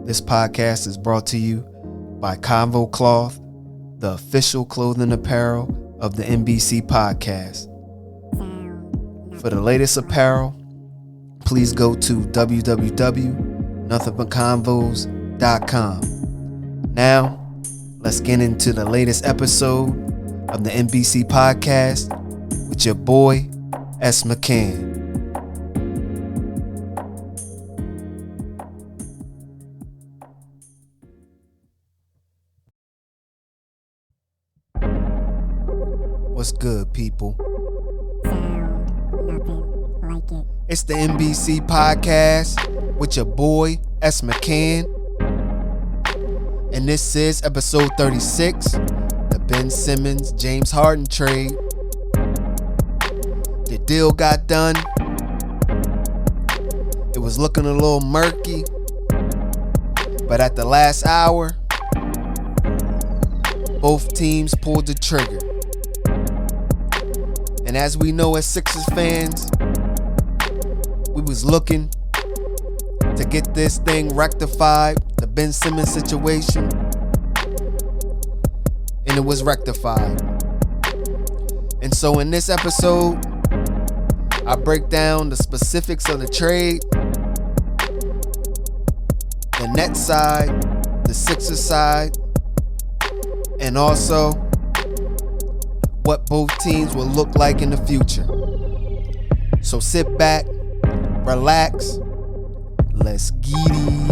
This podcast is brought to you by Convo Cloth, the official clothing apparel of the NBC podcast. For the latest apparel, please go to www.nothingbutconvos.com. Now, let's get into the latest episode of the NBC podcast with your boy, S. McCann. What's good, people? Nothing like it. It's the NBC podcast with your boy, S. McCann. And this is episode 36, the Ben Simmons James Harden trade. The deal got done. It was looking a little murky, but at the last hour, both teams pulled the trigger. And as we know as Sixers fans, we was looking to get this thing rectified, the Ben Simmons situation, and it was rectified. And so in this episode, I break down the specifics of the trade, the Nets side, the Sixers side, and also what both teams will look like in the future. So sit back, relax, let's get it.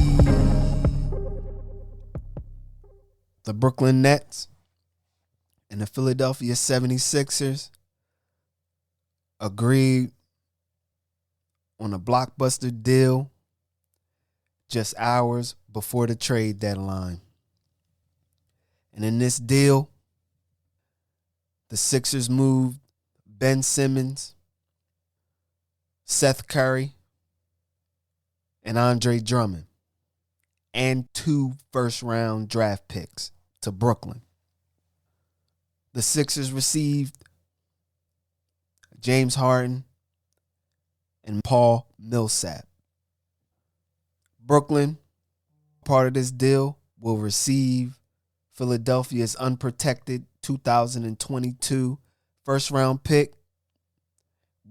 The Brooklyn Nets and the Philadelphia 76ers agreed on a blockbuster deal just hours before the trade deadline. And in this deal, the Sixers moved Ben Simmons, Seth Curry, and Andre Drummond, and 2 first-round draft picks to Brooklyn. The Sixers received James Harden and Paul Millsap. Brooklyn, part of this deal, will receive Philadelphia's unprotected 2022 first-round pick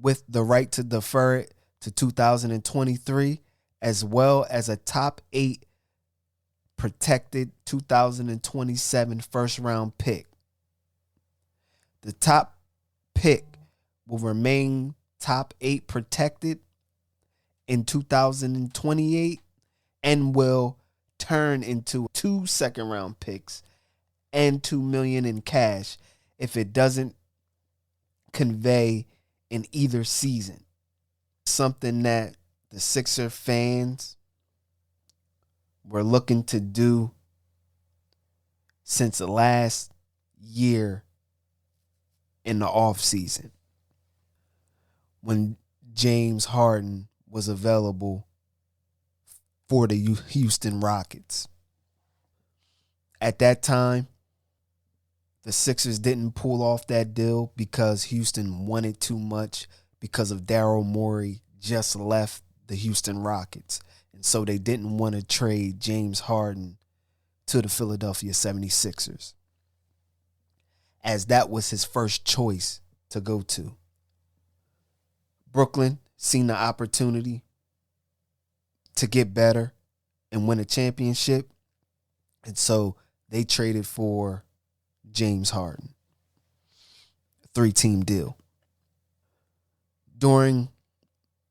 with the right to defer it to 2023, as well as a top 8 protected 2027 first-round pick. The top pick will remain top 8 protected in 2028 and will turn into 2 second-round picks and $2 million in cash if it doesn't convey in either season. Something that the Sixer fans were looking to do since the last year in the offseason when James Harden was available for the Houston Rockets. At that time, the Sixers didn't pull off that deal because Houston wanted too much because of Daryl Morey just left the Houston Rockets. And so they didn't want to trade James Harden to the Philadelphia 76ers, as that was his first choice to go to. Brooklyn seen the opportunity to get better and win a championship, and so they traded for James Harden. 3-team deal. During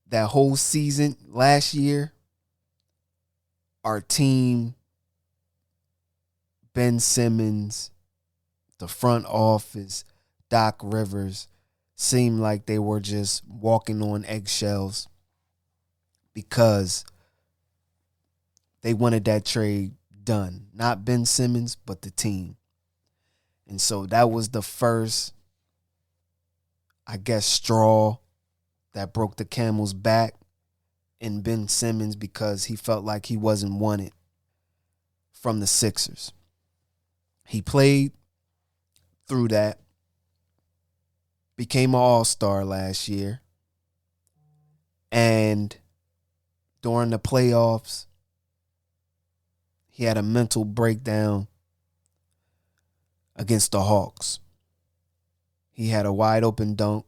that whole season last year, our team, Ben Simmons, the front office, Doc Rivers, seemed like they were just walking on eggshells because they wanted that trade done. Not Ben Simmons, but the team. And so that was the first, I guess, straw that broke the camel's back in Ben Simmons, because he felt like he wasn't wanted from the Sixers. He played through that, became an all-star last year, and during the playoffs, he had a mental breakdown against the Hawks. He had a wide open dunk,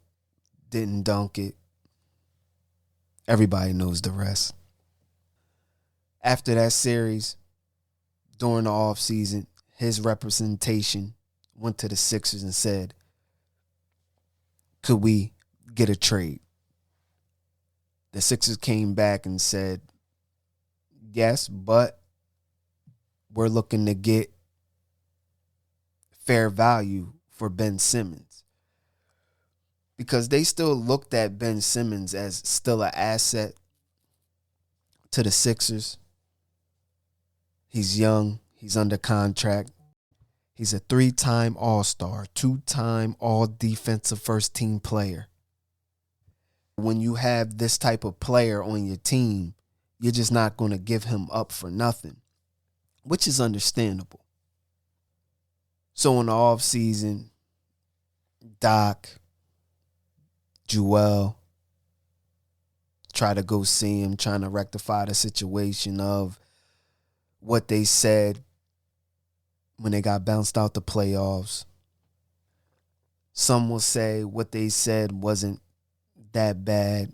didn't dunk it. Everybody knows the rest. After that series, during the offseason, his representation went to the Sixers and said, could we get a trade? The Sixers came back and said, yes, but we're looking to get fair value for Ben Simmons. Because they still looked at Ben Simmons as still an asset to the Sixers. He's young. He's under contract. He's a 3-time All-Star, 2-time All-Defensive First-Team player. When you have this type of player on your team, you're just not going to give him up for nothing, which is understandable. So in the offseason, Doc, Joel try to go see him, trying to rectify the situation of what they said when they got bounced out the playoffs. Some will say what they said wasn't that bad,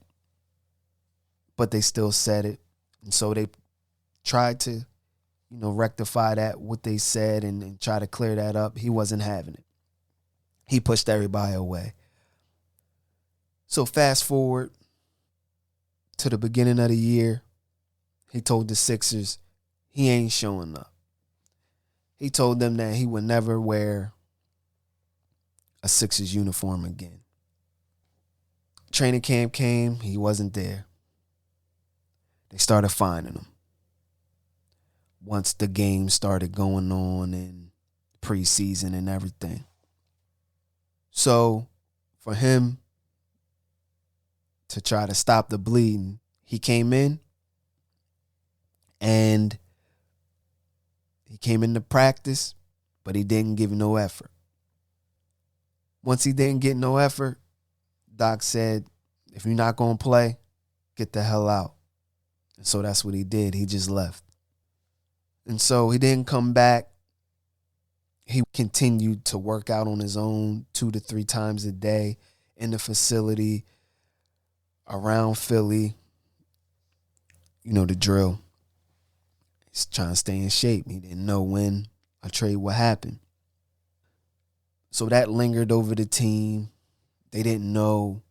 but they still said it. And so they tried to, rectify that, what they said, and try to clear that up. He wasn't having it. He pushed everybody away. So fast forward to the beginning of the year, he told the Sixers he ain't showing up. He told them that he would never wear a Sixers uniform again. Training camp came, he wasn't there. They started finding him. Once the game started going on in preseason and everything. So for him to try to stop the bleeding, he came in and he came into practice, but he didn't give no effort. Once he didn't get no effort, Doc said, if you're not going to play, get the hell out. And so that's what he did. He just left. And so he didn't come back. He continued to work out on his own 2 to 3 times a day in the facility around Philly. You know the drill. He's trying to stay in shape. He didn't know when a trade would happen. So that lingered over the team. They didn't know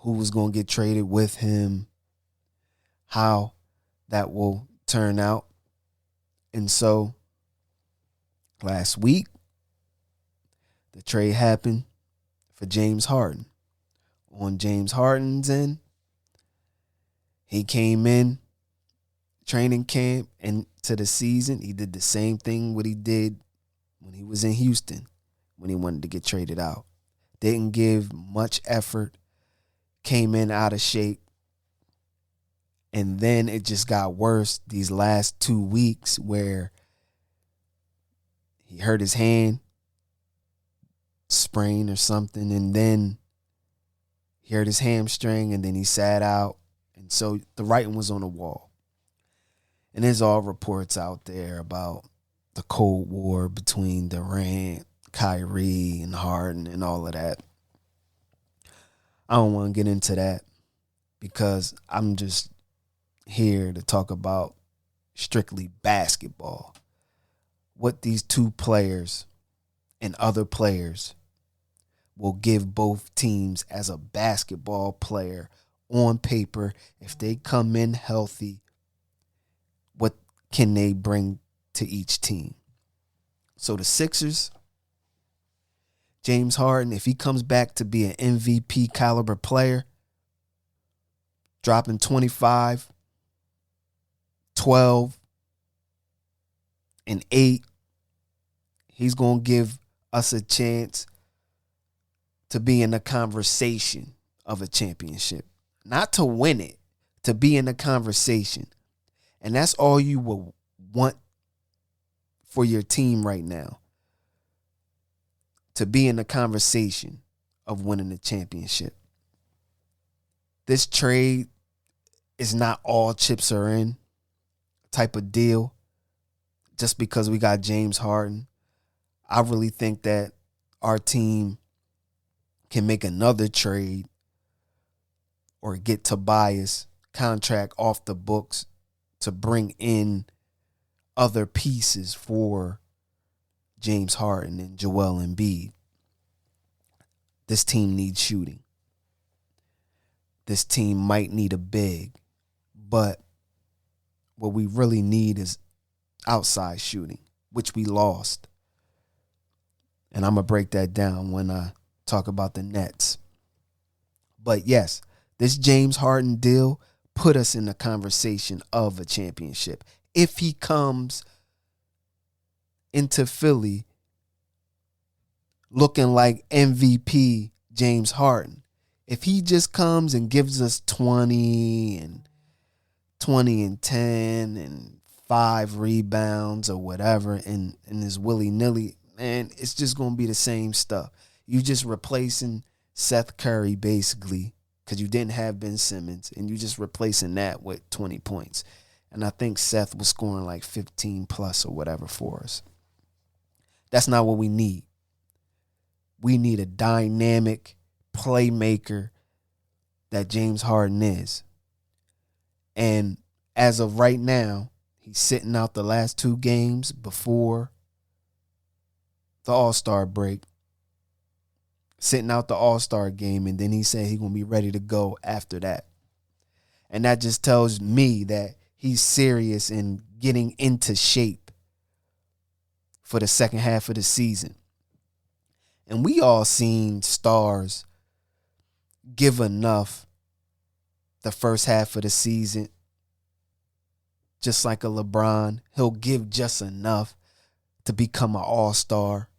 who was going to get traded with him, how that will turn out. And so last week, the trade happened for James Harden. On James Harden's end, he came in training camp and to the season, he did the same thing what he did when he was in Houston, when he wanted to get traded out. Didn't give much effort, came in out of shape, and then it just got worse these last 2 weeks where he hurt his hand, sprain or something, and then he hurt his hamstring, and then he sat out. And so the writing was on the wall. And there's all reports out there about the Cold War between Durant, Kyrie, and Harden and all of that. I don't want to get into that because I'm just here to talk about strictly basketball. What these two players and other players will give both teams as a basketball player on paper. If they come in healthy, what can they bring to each team? So the Sixers, James Harden, if he comes back to be an MVP caliber player, dropping 25, 12, and 8, he's going to give us a chance to be in the conversation of a championship. Not to win it, to be in the conversation. And that's all you will want for your team right now. To be in the conversation of winning the championship. This trade it's not all chips are in type of deal just because we got James Harden. I really think that our team can make another trade or get Tobias contract off the books to bring in other pieces for James Harden and Joel Embiid. This team needs shooting. This team might need a big, but what we really need is outside shooting, which we lost. And I'm going to break that down when I talk about the Nets. But yes, this James Harden deal put us in the conversation of a championship. If he comes into Philly looking like MVP James Harden, if he just comes and gives us 20 and 10 and 5 rebounds or whatever and is willy-nilly, man, it's just going to be the same stuff. You just replacing Seth Curry basically because you didn't have Ben Simmons, and you just replacing that with 20 points. And I think Seth was scoring like 15 plus or whatever for us. That's not what we need. We need a dynamic playmaker that James Harden is. And as of right now, he's sitting out the last 2 games before the All-Star break. Sitting out the All-Star game, and then he said he's going to be ready to go after that. And that just tells me that he's serious in getting into shape for the second half of the season. And we all seen stars give enough the first half of the season. Just like a LeBron, he'll give just enough to become an all-star.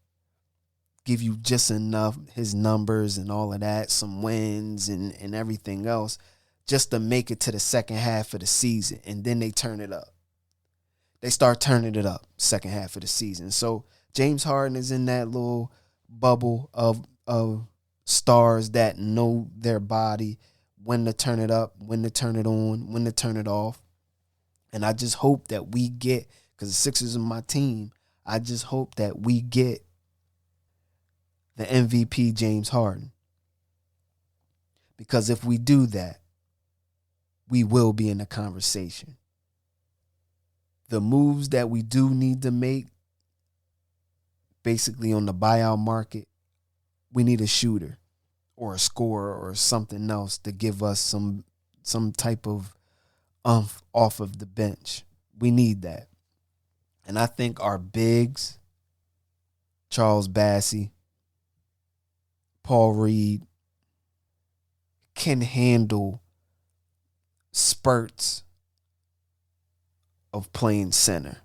Give you just enough, his numbers and all of that, some wins and everything else, just to make it to the second half of the season. And then they turn it up. They start turning it up second half of the season. So James Harden is in that little bubble of stars that know their body, when to turn it up, when to turn it on, when to turn it off. And I just hope that we get, because the Sixers are my team, I just hope that we get the MVP James Harden. Because if we do that, we will be in the conversation. The moves that we do need to make, basically on the buyout market, we need a shooter or a scorer or something else to give us some type of off of the bench. We need that. And I think our bigs, Charles Bassey, Paul Reed, can handle spurts of playing center.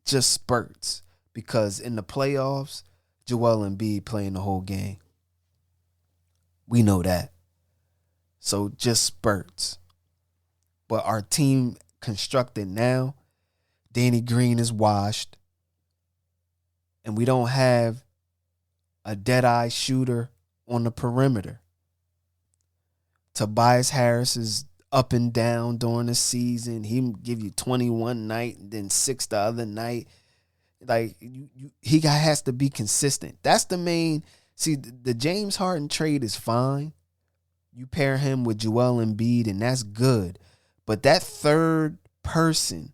Just spurts. Because in the playoffs, Joel Embiid playing the whole game. We know that. So just spurts. But our team constructed now, Danny Green is washed. And we don't have a dead-eye shooter on the perimeter. Tobias Harris is up and down during the season. He can give you 21 night and then 6 the other night. Like, he has to be consistent. That's the main. See, the James Harden trade is fine. You pair him with Joel Embiid, and that's good. But that third person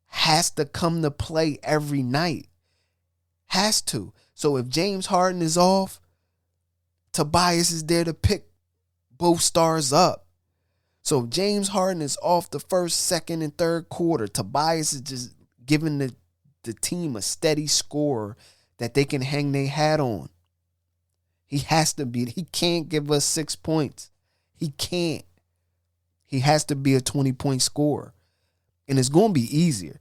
has to come to play every night. Has to. So if James Harden is off, Tobias is there to pick both stars up. So if James Harden is off the first, second, and third quarter, Tobias is just giving the team a steady score that they can hang their hat on. He has to be. He can't give us 6 points. He can't. He has to be a 20-point scorer. And it's going to be easier.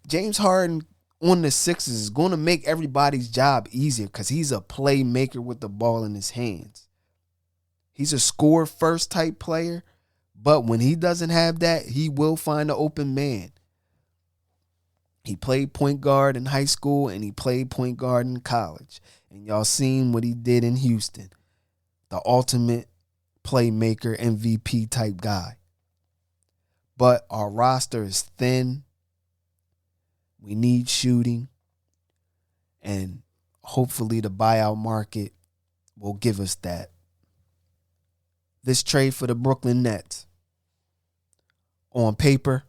James Harden on the Sixers is going to make everybody's job easier because he's a playmaker with the ball in his hands. He's a score-first type player, but when he doesn't have that, he will find an open man. He played point guard in high school, and he played point guard in college. And y'all seen what he did in Houston. The ultimate playmaker, MVP type guy. But our roster is thin. We need shooting. And hopefully the buyout market will give us that. This trade for the Brooklyn Nets, on paper,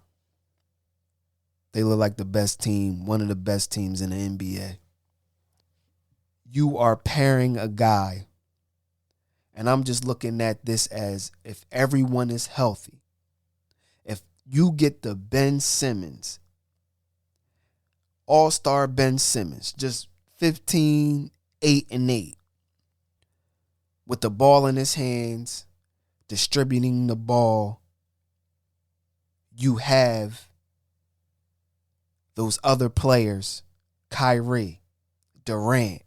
they look like the best team, one of the best teams in the NBA. You are pairing a guy, and I'm just looking at this as if everyone is healthy. If you get the Ben Simmons, all-star Ben Simmons, just 15, 8, and 8, with the ball in his hands, distributing the ball, you have those other players, Kyrie, Durant,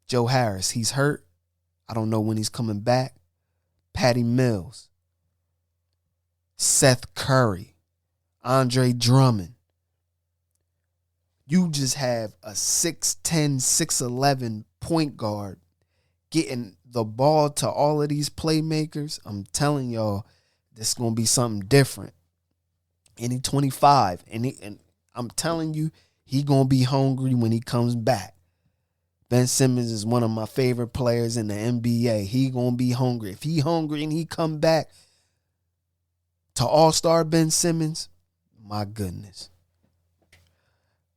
Joe Harris. He's hurt. I don't know when he's coming back. Patty Mills, Seth Curry, Andre Drummond. You just have a 6'10", 6'11" point guard getting the ball to all of these playmakers. I'm telling y'all, this is going to be something different. And he's 25. And I'm telling you, he going to be hungry when he comes back. Ben Simmons is one of my favorite players in the NBA. He going to be hungry. If he hungry and he come back to all-star Ben Simmons, my goodness.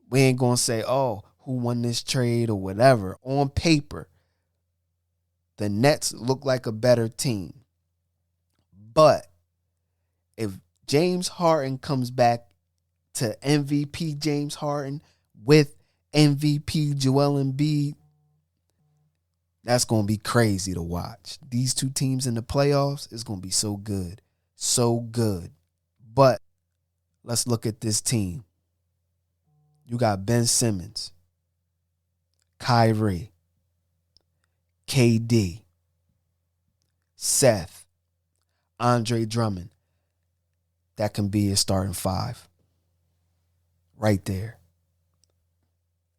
We ain't going to say, oh, who won this trade or whatever. On paper, the Nets look like a better team. But if James Harden comes back to MVP James Harden with MVP Joel Embiid, that's going to be crazy to watch. These two teams in the playoffs is going to be so good. So good. But let's look at this team. You got Ben Simmons, Kyrie, KD, Seth, Andre Drummond. That can be a starting five. Right there.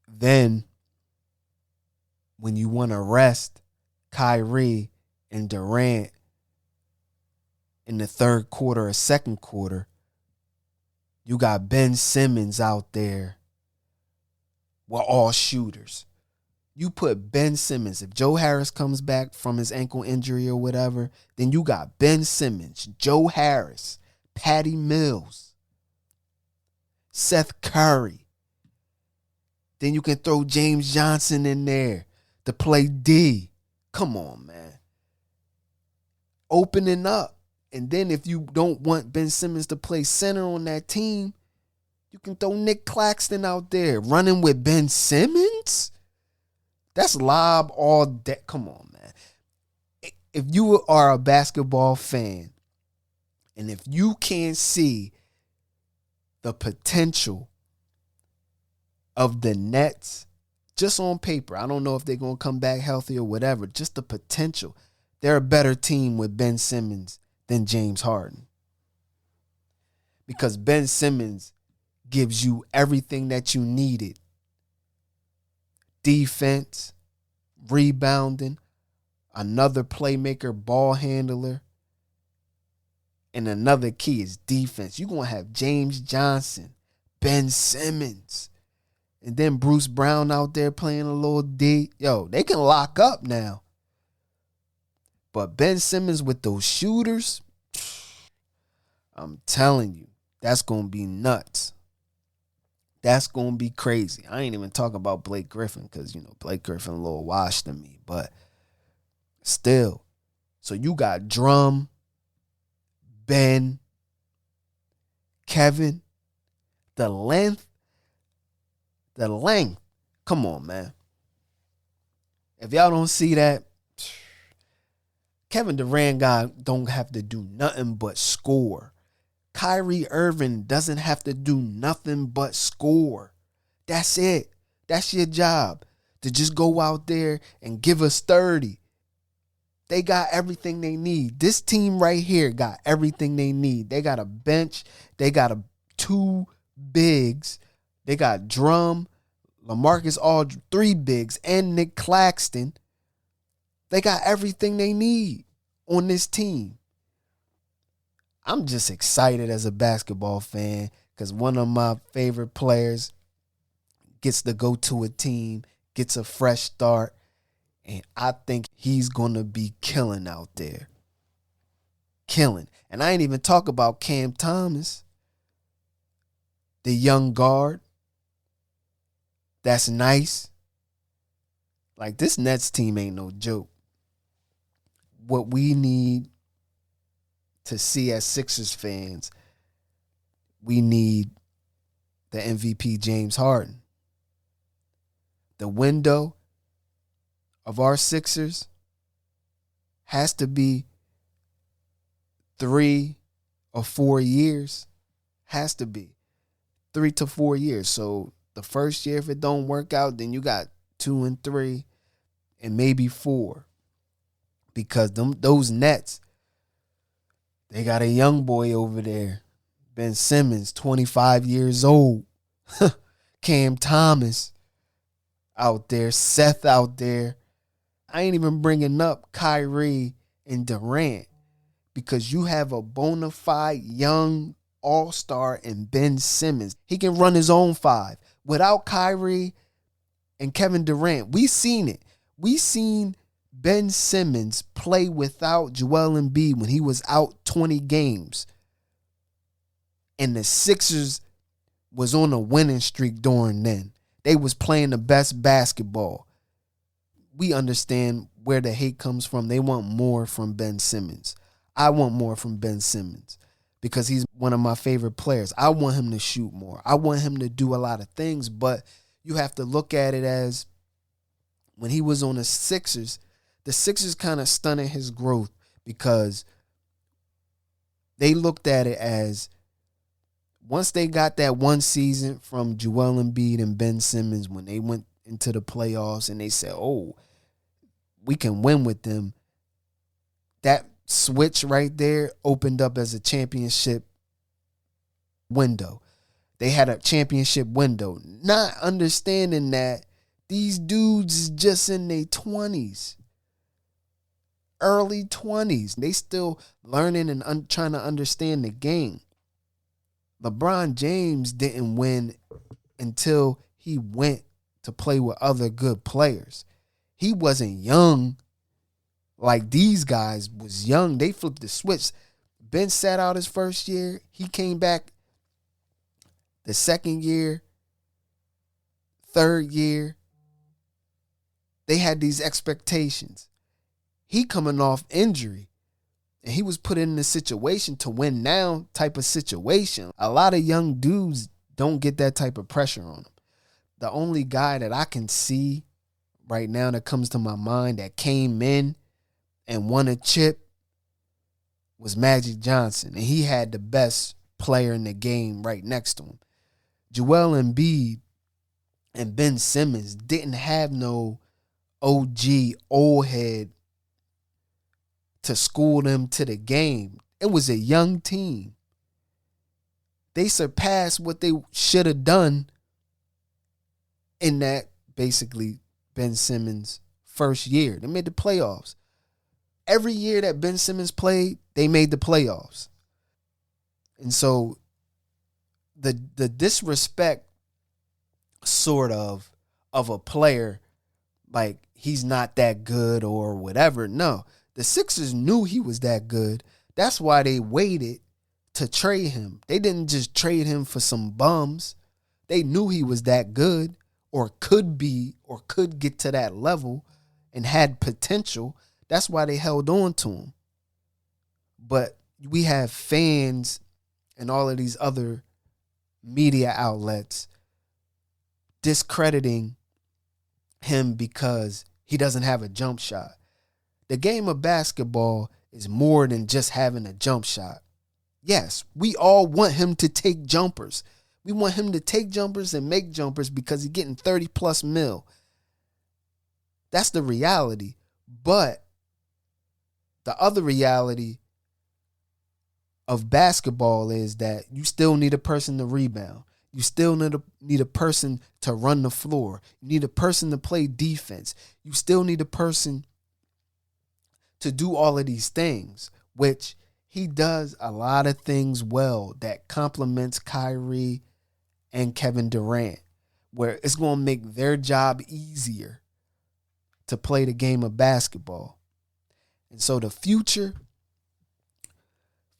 Then, when you want to rest Kyrie and Durant in the third quarter or second quarter, you got Ben Simmons out there with all shooters. You put Ben Simmons, if Joe Harris comes back from his ankle injury or whatever, then you got Ben Simmons, Joe Harris, Patty Mills, Seth Curry. Then you can throw James Johnson in there to play D. Come on, man. Opening up. And then if you don't want Ben Simmons to play center on that team, you can throw Nick Claxton out there running with Ben Simmons. That's lob all day. Come on, man. If you are a basketball fan, and if you can't see the potential of the Nets, just on paper, I don't know if they're going to come back healthy or whatever, just the potential. They're a better team with Ben Simmons than James Harden. Because Ben Simmons gives you everything that you needed. Defense, rebounding, another playmaker, ball handler, and another key is defense. You're going to have James Johnson, Ben Simmons, and then Bruce Brown out there playing a little D. Yo, they can lock up now. But Ben Simmons with those shooters, I'm telling you, that's going to be nuts. That's going to be crazy. I ain't even talking about Blake Griffin because, Blake Griffin a little washed to me. But still. So you got Drum, Ben, Kevin. The length. Come on, man. If y'all don't see that, Kevin Durant don't have to do nothing but score. Kyrie Irving doesn't have to do nothing but score. That's it. That's your job. To just go out there and give us 30. They got everything they need. This team right here got everything they need. They got a bench. They got two bigs. They got Drum, LaMarcus Aldridge, 3 bigs, and Nick Claxton. They got everything they need. on this team. I'm just excited as a basketball fan because one of my favorite players gets to go to a team, gets a fresh start, and I think he's going to be killing out there. Killing. And I ain't even talk about Cam Thomas, the young guard. That's nice. Like, this Nets team ain't no joke. What we need to see as Sixers fans, we need the MVP James Harden. The window of our Sixers has to be 3 or 4 years. Has to be 3 to 4 years. So the first year, if it don't work out, then you got 2 and 3 and maybe 4. Because those Nets, they got a young boy over there. Ben Simmons, 25 years old. Cam Thomas out there. Seth out there. I ain't even bringing up Kyrie and Durant because you have a bona fide young all-star in Ben Simmons. He can run his own 5. Without Kyrie and Kevin Durant, we seen it. We seen Ben Simmons play without Joel Embiid when he was out 20 games. And the Sixers was on a winning streak during then. They was playing the best basketball. We understand where the hate comes from. They want more from Ben Simmons. I want more from Ben Simmons because he's one of my favorite players. I want him to shoot more. I want him to do a lot of things, but you have to look at it as when he was on the Sixers kind of stunted his growth because they looked at it as once they got that one season from Joel Embiid and Ben Simmons when they went into the playoffs and they said, oh, we can win with them. That switch right there opened up as a championship window. They had a championship window, not understanding that these dudes is just in their 20s, early 20s. They still learning and trying to understand the game. LeBron James didn't win until he went to play with other good players. He wasn't young like these guys was young. They flipped the switch. Ben sat out his first year. He came back the second year, third year. They had these expectations. He coming off injury. And he was put in a situation to win now type of situation. A lot of young dudes don't get that type of pressure on them. The only guy that I can see right now that comes to my mind that came in and won a chip was Magic Johnson. And he had the best player in the game right next to him. Joel Embiid and Ben Simmons didn't have no OG, old head to school them to the game. It was a young team. They surpassed what they should have done in that basically Ben Simmons' first year. They made the playoffs. Every year that Ben Simmons played, they made the playoffs. And so the disrespect sort of a player, like he's not that good or whatever. No, the Sixers knew he was that good. That's why they waited to trade him. They didn't just trade him for some bums. They knew he was that good or could be or could get to that level and had potential. That's why they held on to him. But we have fans and all of these other media outlets discrediting him because he doesn't have a jump shot. The game of basketball is more than just having a jump shot. Yes, we all want him to take jumpers. We want him to take jumpers and make jumpers because he's getting 30 plus mil. That's the reality. But the other reality of basketball is that you still need a person to rebound. You still need a person to run the floor. You need a person to play defense. You still need a person to do all of these things, which he does a lot of things well that complements Kyrie and Kevin Durant, where it's going to make their job easier to play the game of basketball. And so the future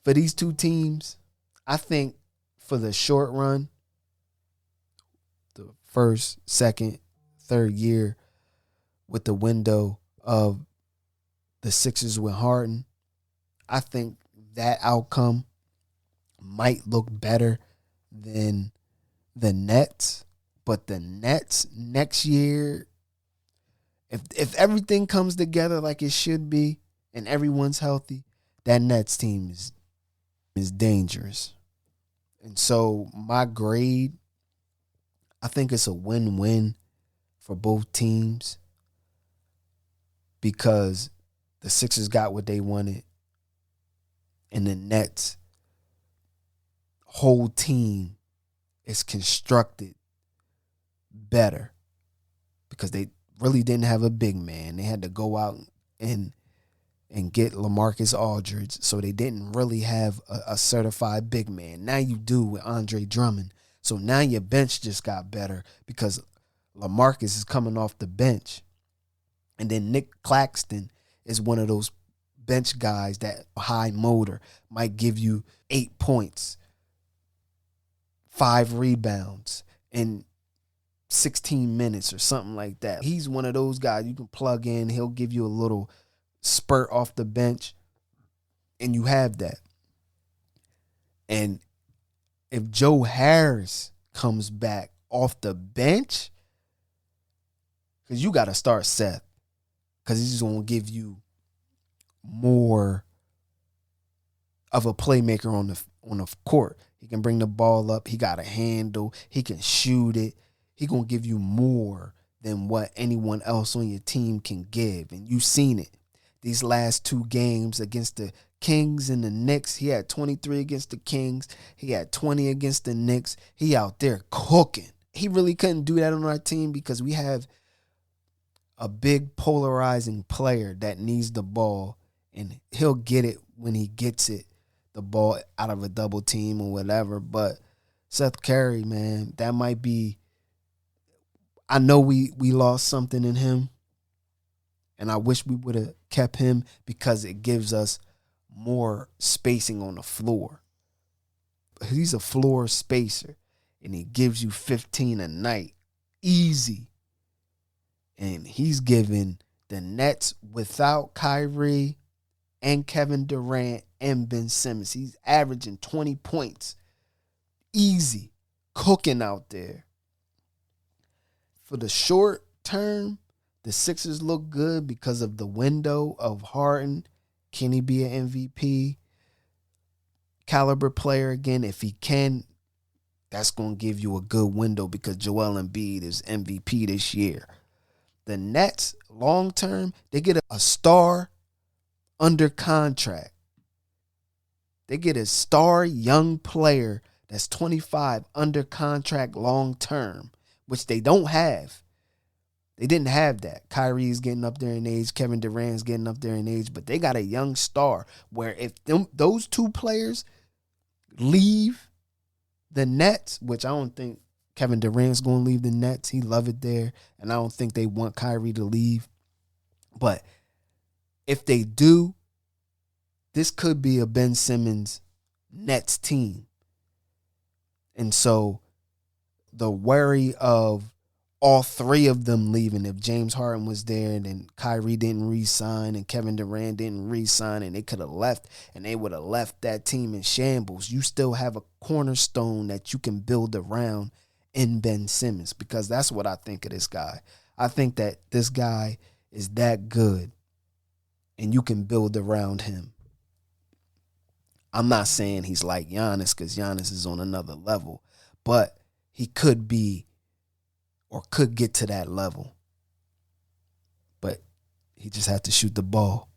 for these two teams, I think for the short run, the first, second, third year with the window of the Sixers with Harden, I think that outcome might look better than the Nets. But the Nets next year, if everything comes together like it should be and everyone's healthy, that Nets team is dangerous. And so my grade, I think it's a win-win for both teams because the Sixers got what they wanted and the Nets whole team is constructed better because they really didn't have a big man. They had to go out and get LaMarcus Aldridge, so they didn't really have a certified big man. Now you do with Andre Drummond. So now your bench just got better because LaMarcus is coming off the bench. And then Nick Claxton is one of those bench guys that high motor might give you 8 points, 5 rebounds, and 16 minutes or something like that. He's one of those guys you can plug in. He'll give you a little spurt off the bench, and you have that. And if Joe Harris comes back off the bench, because you got to start Seth, because he's going to give you more of a playmaker on the court. He can bring the ball up. He got a handle. He can shoot it. He going to give you more than what anyone else on your team can give. And you've seen it. These last 2 games against the Kings and the Knicks, he had 23 against the Kings. He had 20 against the Knicks. He out there cooking. He really couldn't do that on our team because we have a big polarizing player that needs the ball, and he'll get it when he gets it, the ball out of a double team or whatever. But Seth Curry, man, that might be, I know we lost something in him, and I wish we would have kept him because it gives us more spacing on the floor. He's a floor spacer, and he gives you 15 a night. Easy. And he's giving the Nets without Kyrie and Kevin Durant and Ben Simmons. He's averaging 20 points. Easy. Cooking out there. For the short term, the Sixers look good because of the window of Harden. Can he be an MVP caliber player again? If he can, that's going to give you a good window because Joel Embiid is MVP this year. The Nets, long term, they get a star under contract. They get a star young player that's 25 under contract long term, which they don't have. They didn't have that. Kyrie's getting up there in age. Kevin Durant's getting up there in age. But they got a young star where if those 2 players leave the Nets, which I don't think Kevin Durant's going to leave the Nets. He love it there. And I don't think they want Kyrie to leave. But if they do, this could be a Ben Simmons Nets team. And so the worry of all 3 of them leaving, if James Harden was there and then Kyrie didn't re-sign and Kevin Durant didn't re-sign and they could have left and they would have left that team in shambles, you still have a cornerstone that you can build around in Ben Simmons, because that's what I think of this guy. I think that this guy is that good and you can build around him. I'm not saying he's like Giannis because Giannis is on another level, but he could be or could get to that level. But he just had to shoot the ball.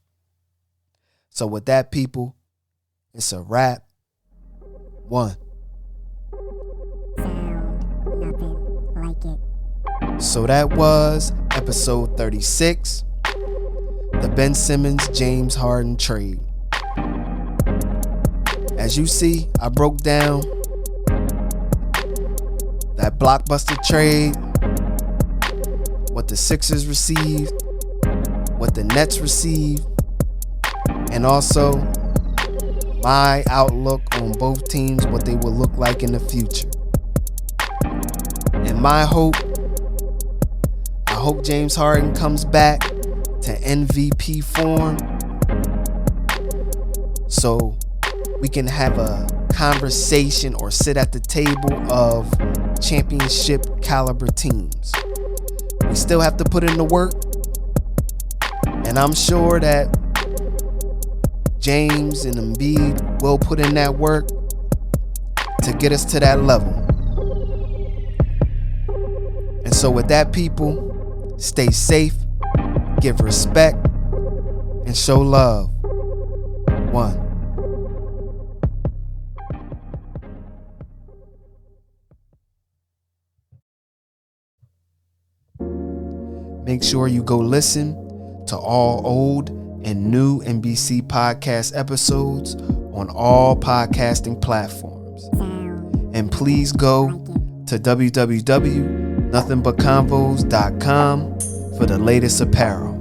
So with that, people, it's a wrap. 1. Nothing like it. So that was episode 36. the Ben Simmons James Harden trade. As you see, I broke down that blockbuster trade, what the Sixers received, what the Nets received, and also my outlook on both teams, what they will look like in the future. And my hope, I hope James Harden comes back to MVP form so we can have a conversation or sit at the table of championship caliber teams. We still have to put in the work, and I'm sure that James and Embiid will put in that work to get us to that level. And so with that, people, stay safe, give respect, and show love. One. Make sure you go listen to all old and new NBC podcast episodes on all podcasting platforms. And please go to www.nothingbutconvos.com for the latest apparel.